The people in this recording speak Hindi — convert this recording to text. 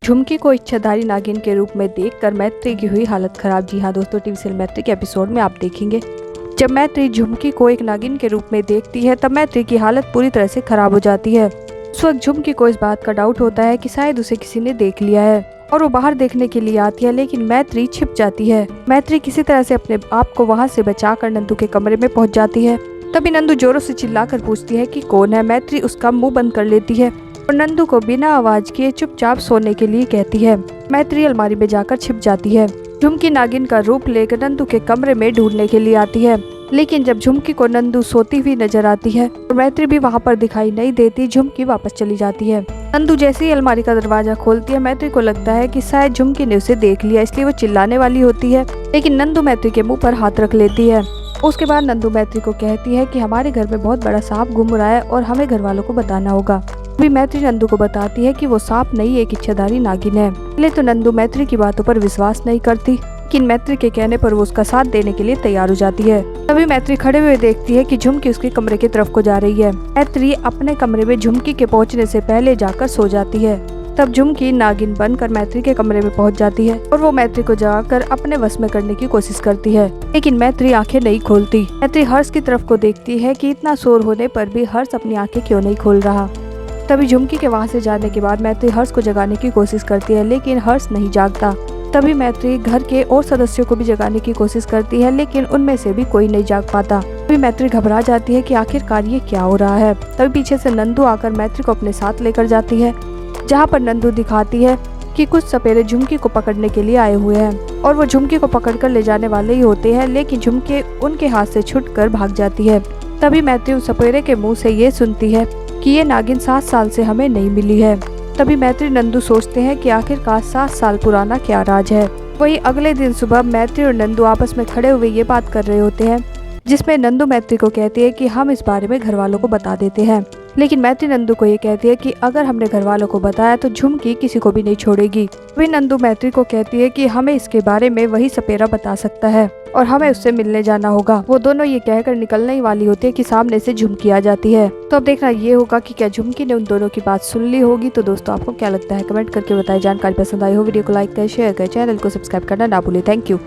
झुमकी को इच्छाधारी नागिन के रूप में देखकर मैत्री की हुई हालत खराब। जी हाँ दोस्तों, टीवी सीरियल मैत्री के एपिसोड में आप देखेंगे जब मैत्री झुमकी को एक नागिन के रूप में देखती है तब मैत्री की हालत पूरी तरह से खराब हो जाती है। उस वक्त झुमकी को इस बात का डाउट होता है कि शायद उसे किसी ने देख लिया है और वो बाहर देखने के लिए आती है, लेकिन मैत्री छिप जाती है। मैत्री किसी तरह से अपने आप को वहाँ से बचाकर नंदू के कमरे में पहुँच जाती है। तभी नंदू जोरों से चिल्लाकर पूछती है कि कौन है। मैत्री उसका मुंह बंद कर लेती है और नंदू को बिना आवाज किए चुपचाप सोने के लिए कहती है। मैत्री अलमारी में जाकर छिप जाती है। झुमकी नागिन का रूप लेकर नंदू के कमरे में ढूंढने के लिए आती है, लेकिन जब झुमकी को नंदू सोती हुई नजर आती है और मैत्री भी वहाँ पर दिखाई नहीं देती, झुमकी वापस चली जाती है। नंदू जैसे ही अलमारी का दरवाजा खोलती है, मैत्री को लगता है कि शायद झुमकी ने उसे देख लिया, इसलिए वो चिल्लाने वाली होती है, लेकिन नंदू मैत्री के मुंह पर हाथ रख लेती है। उसके बाद नंदू मैत्री को कहती है कि हमारे घर में बहुत बड़ा सांप घूम रहा है और हमें घर वालों को बताना होगा। अभी मैत्री नंदू को बताती है कि वो सांप नहीं, एक इच्छाधारी नागिन है। पहले तो नंदू मैत्री की बातों पर विश्वास नहीं करती, लेकिन मैत्री के कहने पर वो उसका साथ देने के लिए तैयार हो जाती है। तभी मैत्री खड़े हुए देखती है कि झुमकी उसके कमरे की तरफ को जा रही है। मैत्री अपने कमरे में झुमकी के पहुंचने से पहले जाकर सो जाती है। तब झुमकी नागिन बनकर मैत्री के कमरे में पहुंच जाती है और वो मैत्री को जगाकर अपने वश में करने की कोशिश करती है, लेकिन मैत्री आंखें नहीं खोलती। मैत्री हर्ष की तरफ को देखती है कि इतना शोर होने पर भी हर्ष अपनी आंखें क्यों नहीं खोल रहा। तभी झुमकी के वहाँ से जाने के बाद मैत्री हर्ष को जगाने की कोशिश करती है, लेकिन हर्ष नहीं जागता। तभी मैत्री घर के और सदस्यों को भी जगाने की कोशिश करती है, लेकिन उनमें से भी कोई नहीं जाग पाता। तभी मैत्री घबरा जाती है कि आखिरकार ये क्या हो रहा है। तभी पीछे से नंदू आकर मैत्री को अपने साथ लेकर जाती है, जहाँ पर नंदू दिखाती है कि कुछ सपेरे झुमकी को पकड़ने के लिए आए हुए हैं और वो झुमकी को पकड़कर ले जाने वाले ही होते हैं, लेकिन झुमकी उनके हाथ से छूटकर भाग जाती है। तभी मैत्री उस सपेरे के मुंह से ये सुनती है कि ये नागिन 7 साल से हमें नहीं मिली है। तभी मैत्री नंदू सोचते हैं कि आखिरकार 7 साल पुराना क्या राज है। वही अगले दिन सुबह मैत्री और नंदू आपस में खड़े हुए ये बात कर रहे होते हैं, जिसमें नंदू मैत्री को कहती है कि हम इस बारे में घर वालों को बता देते हैं, लेकिन मैत्री नंदू को ये कहती है कि अगर हमने घर वालों को बताया तो झुमकी किसी को भी नहीं छोड़ेगी। वही नंदू मैत्री को कहती है कि हमें इसके बारे में वही सपेरा बता सकता है और हमें उससे मिलने जाना होगा। वो दोनों ये कहकर निकलने ही वाली होती है कि सामने से झुमकी आ जाती है। तो अब देखना ये होगा कि क्या झुमकी ने उन दोनों की बात सुन ली होगी। तो दोस्तों आपको क्या लगता है, कमेंट करके बताएं। जानकारी पसंद आई हो वीडियो को लाइक करें, शेयर करें, चैनल को सब्सक्राइब करना ना भूलें। Thank you.